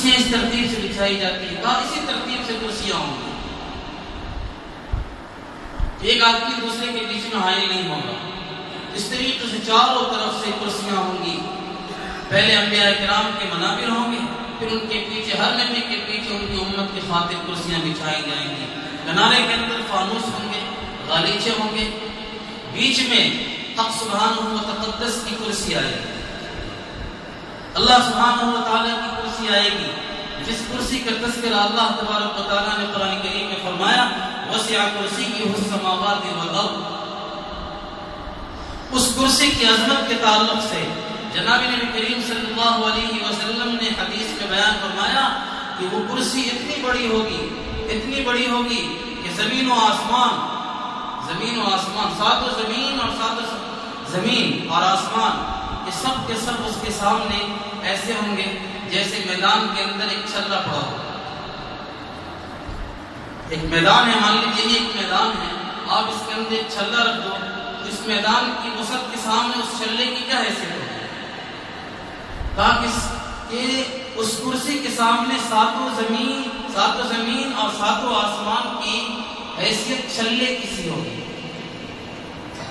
کرسیاں اس ترتیب سے بچھائی جاتی ہیں، کہا اسی ترتیب سے کرسیاں ہوں گی، ایک آدمی دوسرے کے بیچ میں حائل نہیں ہوگا، اس طریقے سے چاروں طرف سے کرسیاں ہوں گی۔ پہلے انبیاء کرام کے منابر ہوں گے، پھر ان کے پیچھے ہر نبی کے پیچھے ان کی امت کی خاطر کرسیاں بچھائی جائیں گی۔ کنارے کے اندر فانوس ہوں گے، غالیچے ہوں گے، بیچ میں حق سبحانہ و تقدس کی کرسی آئے گی، اللہ سبحانہ و تعالیٰ کی کرسی آئے گی، جس کرسی کا تذکرہ اللہ تبارک و تعالیٰ نے قرآن کریم میں فرمایا وسع کرسیہ السماوات والارض۔ اس کرسی کی عظمت کے تعلق سے جناب نبی کریم صلی اللہ علیہ وسلم نے حدیث میں بیان فرمایا کہ وہ کرسی اتنی بڑی ہوگی کہ زمین و آسمان، ساتوں زمین اور ساتوں زمین اور آسمان، یہ سب کے سب اس کے سامنے ایسے ہوں گے جیسے میدان کے اندر ایک چھلا پڑا ہو۔ ایک میدان ہے، مان لیجیے یہ ایک میدان ہے، آپ اس کے اندر ایک چھلا رکھ دو، اس میدان کی وسعت کے سامنے اس چھلے کی کیا حیثیت ہوگی؟ کہ اس کرسی کے سامنے ساتوں زمین اور ساتوں آسمان کی حیثیت چھلے کسی ہوگی،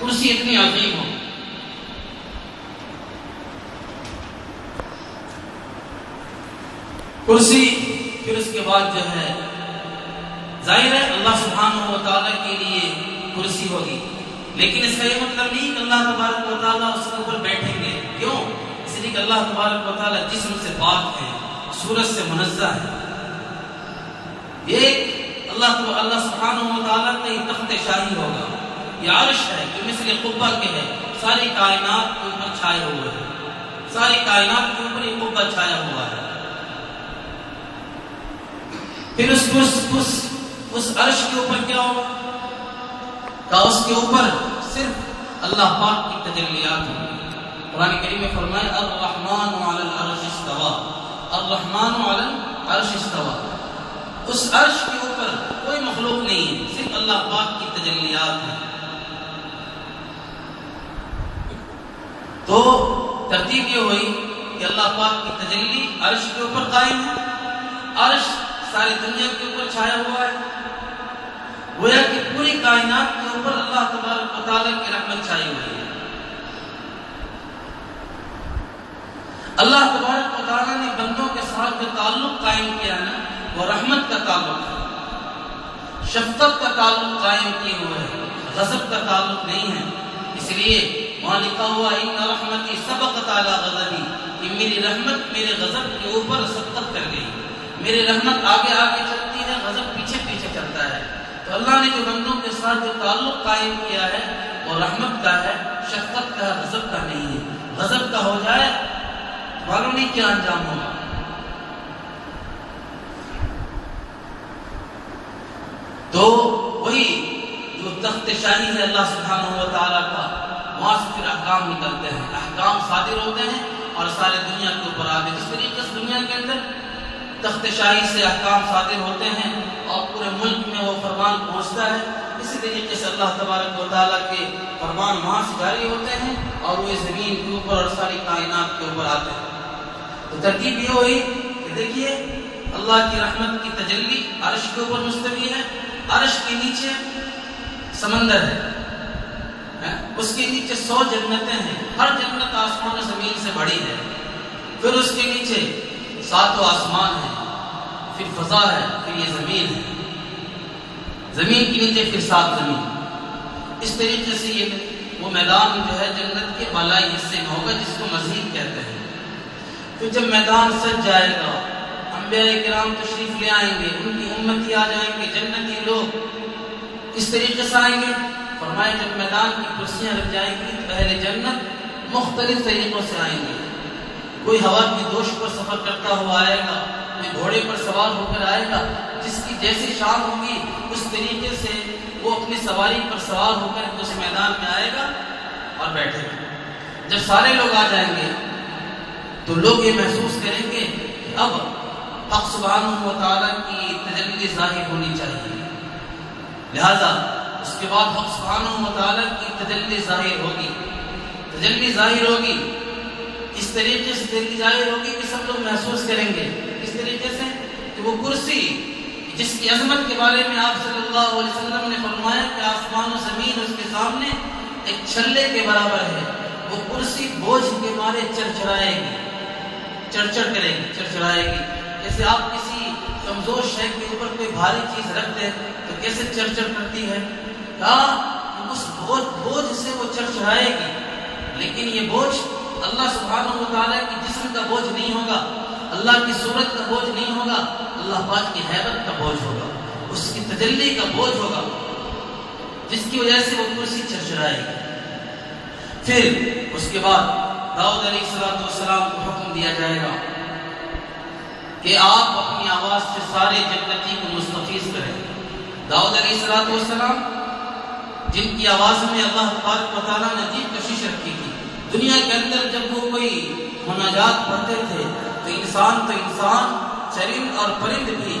کرسی اتنی عظیم ہو۔ کرسی پھر اس کے بعد جو ہے ظاہر ہے اللہ سبحانہ و تعالیٰ کے لیے کرسی ہوگی، لیکن اس کا یہ مطلب نہیں کہ اللہ تبارک و تعالیٰ اس کے اوپر بیٹھیں گے۔ کیوں؟ اس لیے کہ اللہ تبارک و تعالیٰ جسم سے پاک ہے، صورت سے منزہ ہے۔ یہ اللہ سبحانہ و تعالیٰ کا یہ تخت شاہی ہوگا، یہ عرش ہے جو مثل قبہ کے ہے، ساری کائنات کے اوپر چھائے ہوئے ہے، ساری کائنات کے اوپر یہ قبہ چھایا ہوا ہے۔ پھر اس عرش کے اوپر کیا ہوگا؟ کہ اس کے اوپر صرف اللہ پاک کی تجلیات ہوں۔ قرآن کریم میں فرمایا الرحمن علی العرش استوى، الرحمن علی العرش استوى۔ اس عرش کے اوپر کوئی مخلوق نہیں ہے، صرف اللہ پاک کی تجلیات ہیں۔ تو ترتیب یہ ہوئی کہ اللہ پاک کی تجلی عرش کے اوپر قائم ہے، عرش ساری دنیا کے اوپر چھایا ہوا ہے، گویا کہ پوری کائنات کے اوپر اللہ تبارک و تعالیٰ کی رحمت چھائی ہوئی ہے۔ اللہ تبارک و تعالیٰ نے بندوں کے ساتھ جو تعلق قائم کیا نا، وہ رحمت کا تعلق ہے، شفقت کا تعلق قائم کیے ہوئے ہے، غضب کا تعلق نہیں ہے۔ اس لیے وہاں لکھا ہوا ان رحمتی سبقت علی غضبی، کہ میری رحمت میرے غضب کے اوپر سبقت کر گئی، میری رحمت آگے آگے چلتی ہے، غضب پیچھے پیچھے چلتا ہے۔ تو اللہ نے جو بندوں کے ساتھ جو تعلق قائم کیا ہے وہ رحمت کا ہے، شفقت کا ہے، غضب کا نہیں ہے۔ غضب کا ہو جائے معلوم نہیں کیا انجام ہوگا۔ تو وہی جو تخت شاہی ہے اللہ سبحانہ و تعالیٰ کا، وہاں سے پھر احکام نکلتے ہیں، احکام صادر ہوتے ہیں اور سارے دنیا کے اوپر آتے ہیں۔ جس طریقے سے دنیا کے اندر تخت شاہی سے احکام صادر ہوتے ہیں اور پورے ملک میں وہ فرمان پہنچتا ہے، اسی طریقے سے اللہ تبارک و تعالیٰ کے فرمان وہاں سے جاری ہوتے ہیں اور وہ زمین کے اوپر اور ساری کائنات کے اوپر آتے ہیں۔ تو ترتیب یہ ہوئی کہ دیکھیے اللہ کی رحمت کی تجلی عرش کے اوپر مستوی ہے، عرش کے نیچے سمندر ہے، اس کے نیچے 100 جنتیں ہیں، ہر جنت آسمان و زمین سے بڑی ہے، پھر اس کے نیچے 7 آسمان ہیں، پھر فضا ہے، پھر یہ زمین ہے، زمین کے نیچے پھر 7 زمین۔ اس طریقے سے یہ وہ میدان جو ہے جنت کے بالائی حصے میں ہوگا جس کو مزید کہتے ہیں۔ پھر جب میدان سج جائے گا، انبیاء کرام تشریف لے آئیں گے، ان کی امتی آ جائیں گے، جنتی لوگ اس طریقے سے آئیں گے۔ فرمایا جب میدان کی کرسیاں لگ جائیں گی تو اہل جنت مختلف طریقوں سے آئیں گے، کوئی ہوا کی دوش پر سفر کرتا ہوا آئے گا، کوئی گھوڑے پر سوار ہو کر آئے گا، جس کی جیسی شان ہوگی اس طریقے سے وہ اپنی سواری پر سوار ہو کر اس میدان میں آئے گا اور بیٹھے گا۔ جب سارے لوگ آ جائیں گے تو لوگ یہ محسوس کریں گے کہ اب حق سبحانہ و تعالیٰ کی تجلی ظاہر ہونی چاہیے، لہذا اس کے بعد حق سبحانہ و تعالیٰ کی تجلی ظاہر ہوگی، تجلی ظاہر ہوگی، اس طریقے سے تجلی ظاہر ہوگی کہ سب لوگ محسوس کریں گے، اس طریقے وہ کرسی جس کی عظمت کے بارے میں آپ صلی اللہ علیہ وسلم نے فرمایا کہ آسمان و زمین اس کے سامنے ایک چھلے کے برابر ہے، وہ کرسی بوجھ کے مارے چرچرائے گی، چرچر کرے گی، چرچرائے گی۔ جیسے آپ کسی کمزور شے کے اوپر کوئی بھاری چیز رکھتے ہیں تو کیسے چرچر کرتی ہے، کہا اس بوجھ سے وہ چرچرائے گی، لیکن یہ بوجھ اللہ سبحانہ و تعالیٰ کی جسم کا بوجھ نہیں ہوگا، اللہ کی صورت کا بوجھ نہیں ہوگا، اللہ پاک کی حیبت کا بوجھ ہوگا، اس کی تجلی کا بوجھ ہوگا، جس کی وجہ سے وہ کرسی چرچرائے گی۔ پھر اس کے بعد داؤد علیہ السلام کو حکم دیا جائے گا کہ آپ اپنی آواز سے سارے جنتی کو مستفیض کریں۔ داؤد علیہ السلام جن کی آواز میں اللہ تبارک و تعالیٰ نے عجیب کشش رکھی تھی، دنیا کے اندر جب وہ کوئی مناجات پڑھتے تھے تو انسان چرند اور پرند بھی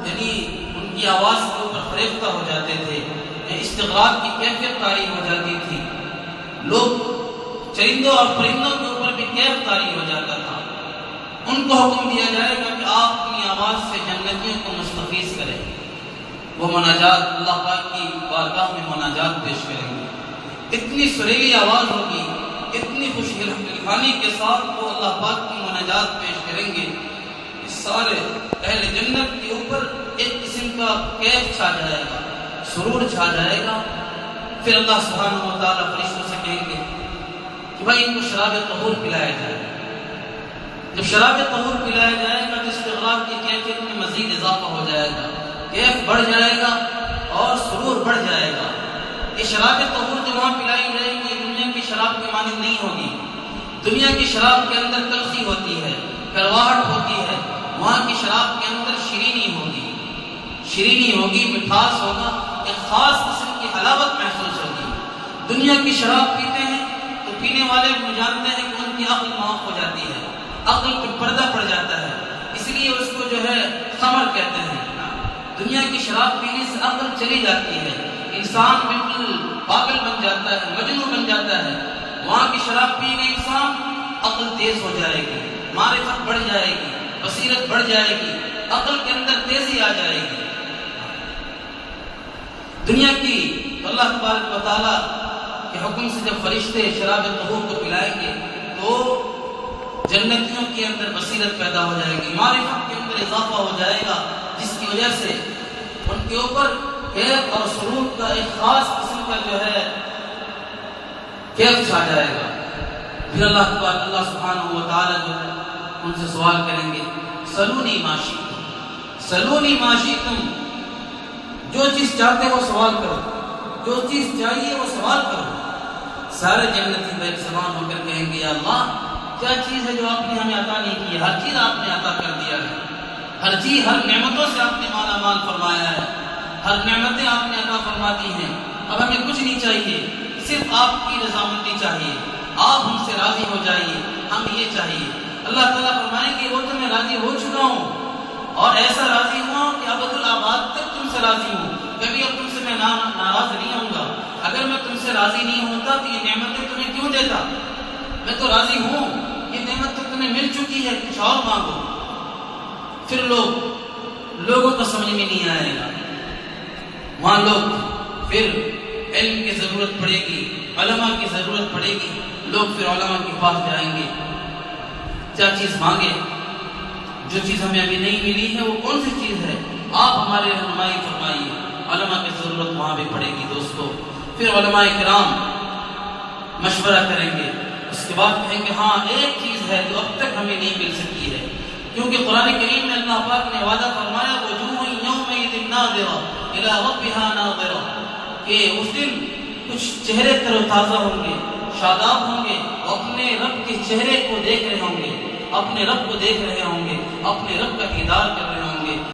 یعنی ان کی آواز کے اوپر فریفتہ ہو جاتے تھے، استغراق کی کیفیت طاری ہو جاتی تھی، لوگ چرندوں اور پرندوں کے اوپر بھی کیف طاری ہو جاتا تھا۔ ان کو حکم دیا جائے گا کہ آپ اپنی آواز سے جنتیوں کو مستفیض کریں، وہ مناجات اللہ پاک کی بارگاہ میں مناجات پیش کریں گے، اتنی سریلی آواز ہوگی، اتنی خوش دلانی کے ساتھ وہ اللہ پاک کی مناجات پیش کریں گے، سارے اہل جنت کے اوپر ایک قسم کا کیف چھا جائے گا، سرور چھا جائے گا۔ پھر اللہ سبحانہ و تعالیٰ فرشتوں سے کہیں گے کہ بھائی ان کو شراب طہور پلایا جائے۔ جب شراب طہور پلایا جائے گا تو استغراق کی کیفیت میں مزید اضافہ ہو جائے گا، کیف بڑھ جائے گا اور سرور بڑھ جائے گا۔ یہ شراب طہور جو وہاں پلائی جائے گی یہ دنیا کی شراب کی مانند نہیں ہوگی۔ دنیا کی شراب کے اندر تلخی ہوتی ہے، کرواہٹ ہوتی ہے، وہاں کی شراب کے اندر شیرینی ہوگی، مٹھاس ہوگا، ایک خاص قسم کی حلاوت محسوس ہوگی۔ دنیا کی شراب پیتے ہیں تو پینے والے جانتے ہیں کہ ان کی عقل معاف ہو جاتی ہے، عقل پہ پردہ پڑ جاتا ہے، اس لیے اس کو جو ہے خمر کہتے ہیں۔ دنیا کی شراب پینے سے عقل چلی جاتی ہے، انسان بالکل پاگل بن جاتا ہے، مجنون بن جاتا ہے۔ وہاں کی شراب پی کے انسان عقل تیز ہو جائے گی، معرفت بڑھ جائے گی، بصیرت بڑھ جائے گی، عقل کے اندر تیزی آ جائے گی۔ دنیا کی اللہ تبارک و تعالیٰ کے حکم سے جب فرشتے شراب طہور کو پلائیں گے تو جنتیوں کے اندر بصیرت پیدا ہو جائے گی، معرفت کے اندر اضافہ ہو جائے گا، جس کی وجہ سے ان کے اوپر کیف اور سرور کا ایک خاص قسم کا جو ہے کیف چھا جائے گا۔ پھر اللہ سبحانہ و تعالیٰ جو ہے ان سے سوال کریں گے، سلونی ما شئتم، جو چیز چاہتے ہو سوال کرو، جو چیز چاہیے وہ سوال کرو۔ سارے جنتی بے سوال ہو کر کہیں گے یا اللہ کیا چیز ہے جو آپ نے ہمیں عطا نہیں کی ہے؟ ہر چیز آپ نے عطا کر دیا ہے، ہر چیز، ہر نعمتوں سے آپ نے مالا مال فرمایا ہے، ہر نعمتیں آپ نے عطا فرما دی ہیں، اب ہمیں کچھ نہیں چاہیے، صرف آپ کی رضامندی چاہیے، آپ ہم سے راضی ہو جائیے، ہمیں یہ چاہیے۔ اللہ تعالیٰ فرمائیں گے وہ تو میں راضی ہو چکا ہوں، اور ایسا راضی ہوا ہوں کہ ابد الآباد تک تم سے راضی ہوں، کبھی اب تم سے میں ناراض نہیں ہوں گا۔ اگر میں تم سے راضی نہیں ہوتا تو یہ نعمتیں تمہیں کیوں دیتا؟ میں تو راضی ہوں، یہ نعمت تو تمہیں مل چکی ہے، کچھ اور مانگو۔ پھر لوگوں کو سمجھ میں نہیں آئے گا، وہاں لوگ پھر علم کی ضرورت پڑے گی، علماء کی ضرورت پڑے گی، لوگ پھر علماء کے پاس جائیں گے، کیا چیز مانگے؟ جو چیز ہمیں ابھی نہیں ملی ہے وہ کون سی چیز ہے؟ آپ ہمارے رہنمائی فرمائیے۔ علماء کی ضرورت وہاں بھی پڑے گی دوستو۔ پھر علماء کرام مشورہ کریں گے، اس کے بعد کہیں گے ہاں ایک چیز ہے جو اب تک ہمیں نہیں مل سکی ہے، کیونکہ قرآن کریم میں اللہ پاک نے وعدہ فرمایا وجوہ یومئذ ناظرہ الی ربہا ناظرہ، کہ اس دن کچھ چہرے تر و تازہ ہوں گے، شاداب ہوں گے، اپنے رب کے چہرے کو دیکھ رہے ہوں گے، اپنے رب کو دیکھ رہے ہوں گے، اپنے رب کا دیدار کر رہے ہوں گے۔